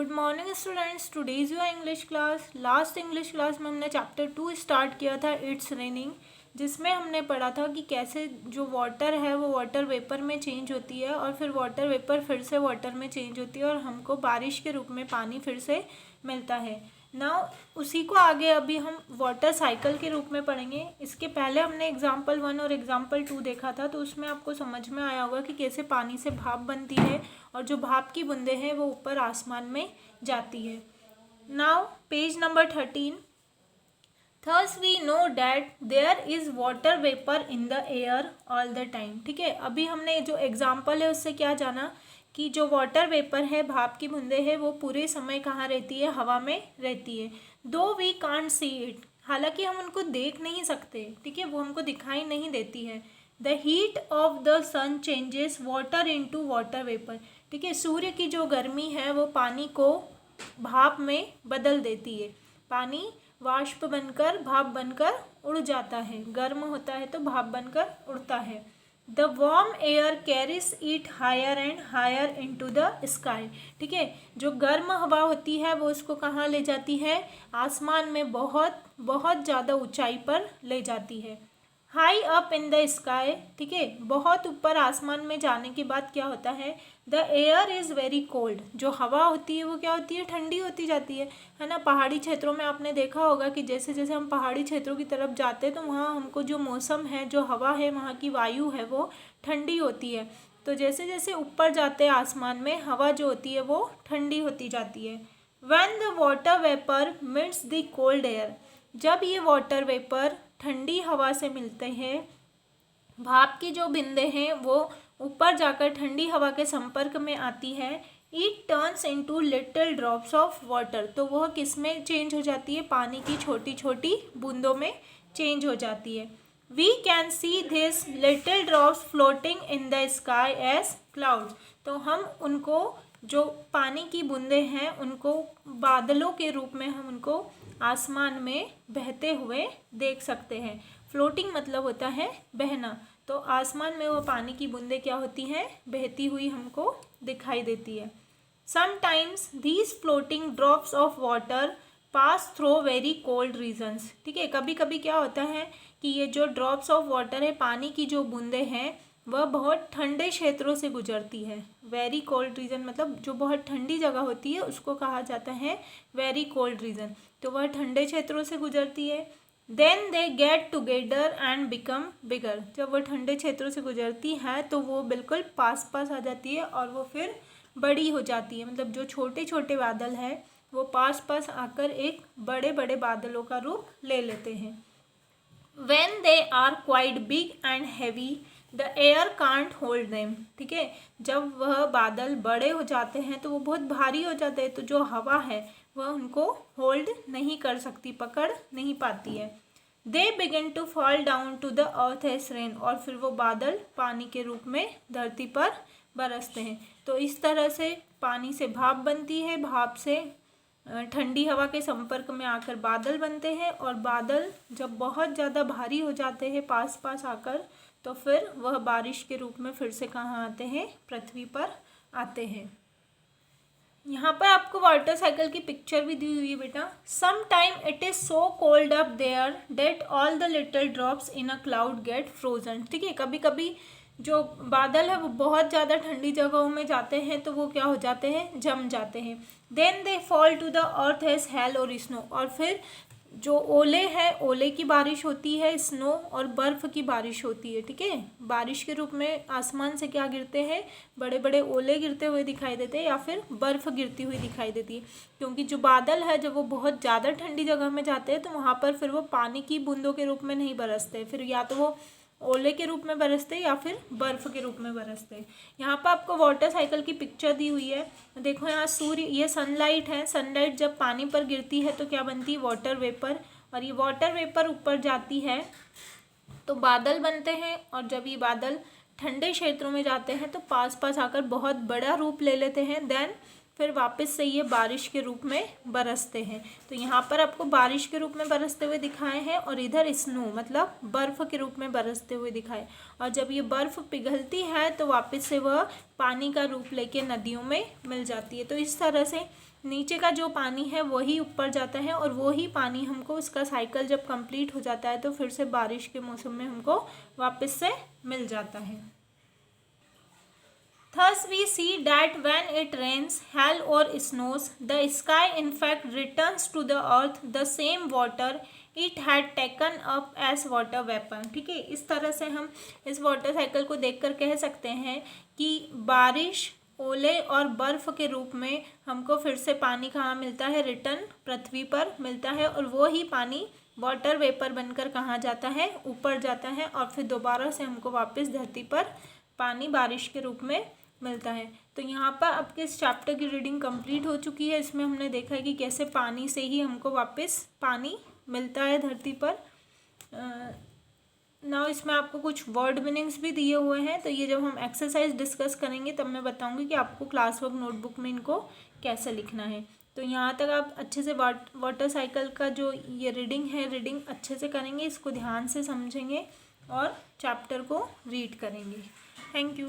Good morning students, today's your English class. Last English class में हमने chapter 2 start किया था, इट्स रेनिंग, जिसमें हमने पढ़ा था कि कैसे जो वाटर है वो वाटर वेपर में चेंज होती है और फिर वाटर वेपर फिर से वाटर में चेंज होती है और हमको बारिश के रूप में पानी फिर से मिलता है। नाउ उसी को आगे अभी हम वाटर साइकिल के रूप में पढ़ेंगे। इसके पहले हमने एग्जाम्पल 1 और एग्जाम्पल 2 देखा था, तो उसमें आपको समझ में आया होगा कि कैसे पानी से भाप बनती है और जो भाप की बूंदें हैं वो ऊपर आसमान में जाती है। Now page number 13। Thus we know that there is water vapor in the air all the time। ठीक है, अभी हमने जो एग्जाम्पल है उससे क्या जाना कि जो वाटर वेपर है, भाप की बूंदें हैं, वो पूरे समय कहाँ रहती है? हवा में रहती है। दो वी कांट सी इट, हालांकि हम उनको देख नहीं सकते, ठीक है, वो हमको दिखाई नहीं देती है। The heat of the sun changes water into water vapour. ठीक है, सूर्य की जो गर्मी है वो पानी को भाप में बदल देती है। पानी वाष्प बनकर भाप बनकर उड़ जाता है, गर्म होता है तो भाप बनकर उड़ता है। The warm air carries it higher and higher into the sky. ठीक है, जो गर्म हवा होती है वो उसको कहाँ ले जाती है? आसमान में बहुत बहुत ज़्यादा ऊंचाई पर ले जाती है। High up in the sky, ठीक है, बहुत ऊपर आसमान में जाने के बाद क्या होता है? The air is very cold, जो हवा होती है वो क्या होती है? ठंडी होती जाती है ना। पहाड़ी क्षेत्रों में आपने देखा होगा कि जैसे जैसे हम पहाड़ी क्षेत्रों की तरफ जाते हैं तो वहाँ हमको जो मौसम है, जो हवा है, वहाँ की वायु है वो ठंडी होती है। तो जैसे जैसे ऊपर जाते हैं आसमान में, हवा जो होती है वो ठंडी होती जाती है। When the water vapour meets the cold air, जब ये वाटर वेपर ठंडी हवा से मिलते हैं, भाप की जो बूंदें हैं वो ऊपर जाकर ठंडी हवा के संपर्क में आती है, it turns into little drops of water, तो वह किस में चेंज हो जाती है? पानी की छोटी छोटी बूंदों में चेंज हो जाती है। We can see this little drops floating in the sky as clouds, तो हम उनको, जो पानी की बूंदें हैं, उनको बादलों के रूप में हम उनको आसमान में बहते हुए देख सकते हैं। फ्लोटिंग मतलब होता है बहना, तो आसमान में वो पानी की बूंदें क्या होती हैं? बहती हुई हमको दिखाई देती है। Sometimes these floating drops of water pass through very cold regions. ठीक है, कभी कभी क्या होता है कि ये जो ड्रॉप्स ऑफ वाटर है, पानी की जो बूंदें हैं, वह बहुत ठंडे क्षेत्रों से गुजरती है। वेरी कोल्ड रीजन मतलब जो बहुत ठंडी जगह होती है उसको कहा जाता है वेरी कोल्ड रीजन, तो वह ठंडे क्षेत्रों से गुजरती है। Then they get together and become bigger, जब वह ठंडे क्षेत्रों से गुजरती है तो वो बिल्कुल पास पास आ जाती है और वो फिर बड़ी हो जाती है। मतलब जो छोटे छोटे बादल हैं वो पास पास आकर एक बड़े बड़े बादलों का रूप ले लेते हैं। When they are quite big and heavy, the air can't hold them। ठीक है, जब वह बादल बड़े हो जाते हैं तो वो बहुत भारी हो जाते हैं, तो जो हवा है वह उनको होल्ड नहीं कर सकती, पकड़ नहीं पाती है। They begin to fall down to the earth as rain, और फिर वो बादल पानी के रूप में धरती पर बरसते हैं। तो इस तरह से पानी से भाप बनती है, भाप से ठंडी हवा के संपर्क में आकर बादल बनते हैं, और बादल जब बहुत ज़्यादा भारी हो जाते हैं पास पास आकर, तो फिर वह बारिश के रूप में फिर से कहाँ आते हैं? पृथ्वी पर आते हैं। यहाँ पर आपको वाटर साइकिल की पिक्चर भी दी हुई है बेटा। Some time it is so cold up there that all the little drops in a cloud get frozen. ठीक है, कभी कभी जो बादल है वो बहुत ज़्यादा ठंडी जगहों में जाते हैं तो वो क्या हो जाते हैं? जम जाते हैं। Then they fall to the earth as hail or snow, और फिर जो ओले है, ओले की बारिश होती है, स्नो और बर्फ़ की बारिश होती है। ठीक है, बारिश के रूप में आसमान से क्या गिरते हैं? बड़े बड़े ओले गिरते हुए दिखाई देते हैं या फिर बर्फ़ गिरती हुई दिखाई देती है, क्योंकि जो बादल है जब वो बहुत ज़्यादा ठंडी जगह में जाते हैं तो वहाँ पर फिर वो पानी की बूंदों के रूप में नहीं बरसते, फिर या तो वो ओले के रूप में बरसते या फिर बर्फ़ के रूप में बरसते। यहाँ पर आपको वाटर साइकिल की पिक्चर दी हुई है। देखो यहाँ सूर्य, ये सनलाइट है, सनलाइट जब पानी पर गिरती है तो क्या बनती है? वाटर वेपर, और ये वाटर वेपर ऊपर जाती है तो बादल बनते हैं, और जब ये बादल ठंडे क्षेत्रों में जाते हैं तो पास पास आकर बहुत बड़ा रूप ले लेते हैं। देन फिर वापस से ये बारिश के रूप में बरसते हैं। तो यहाँ पर आपको बारिश के रूप में बरसते हुए दिखाए हैं और इधर स्नो मतलब बर्फ़ के रूप में बरसते हुए दिखाए। और जब ये बर्फ़ पिघलती है तो वापस से वह पानी का रूप लेके नदियों में मिल जाती है। तो इस तरह से नीचे का जो पानी है वही ऊपर जाता है और वही पानी हमको उसका साइकिल जब कंप्लीट हो जाता है तो फिर से बारिश के मौसम में हमको वापस से मिल जाता है। Thus we see that when it rains, hail or snows, the sky in fact returns to the earth the same water it had taken up as water vapor। ठीक है, इस तरह से हम इस वाटर साइकिल को देखकर कह सकते हैं कि बारिश, ओले और बर्फ़ के रूप में हमको फिर से पानी कहाँ मिलता है, रिटर्न पृथ्वी पर मिलता है और वो ही पानी वाटर वेपर बनकर कहाँ जाता है, ऊपर जाता है और फिर दोबारा से हमको वापस धरती पर पानी बारिश के रूप में मिलता है। तो यहाँ पर आपके इस चैप्टर की रीडिंग कंप्लीट हो चुकी है। इसमें हमने देखा है कि कैसे पानी से ही हमको वापस पानी मिलता है धरती पर। नाउ इसमें आपको कुछ वर्ड मीनिंग्स भी दिए हुए हैं, तो ये जब हम एक्सरसाइज डिस्कस करेंगे तब मैं बताऊंगी कि आपको क्लास वर्क नोटबुक में इनको कैसे लिखना है। तो यहाँ तक आप अच्छे से वाटर साइकिल का जो ये रीडिंग है, रीडिंग अच्छे से करेंगे, इसको ध्यान से समझेंगे और चैप्टर को रीड करेंगे। Thank you.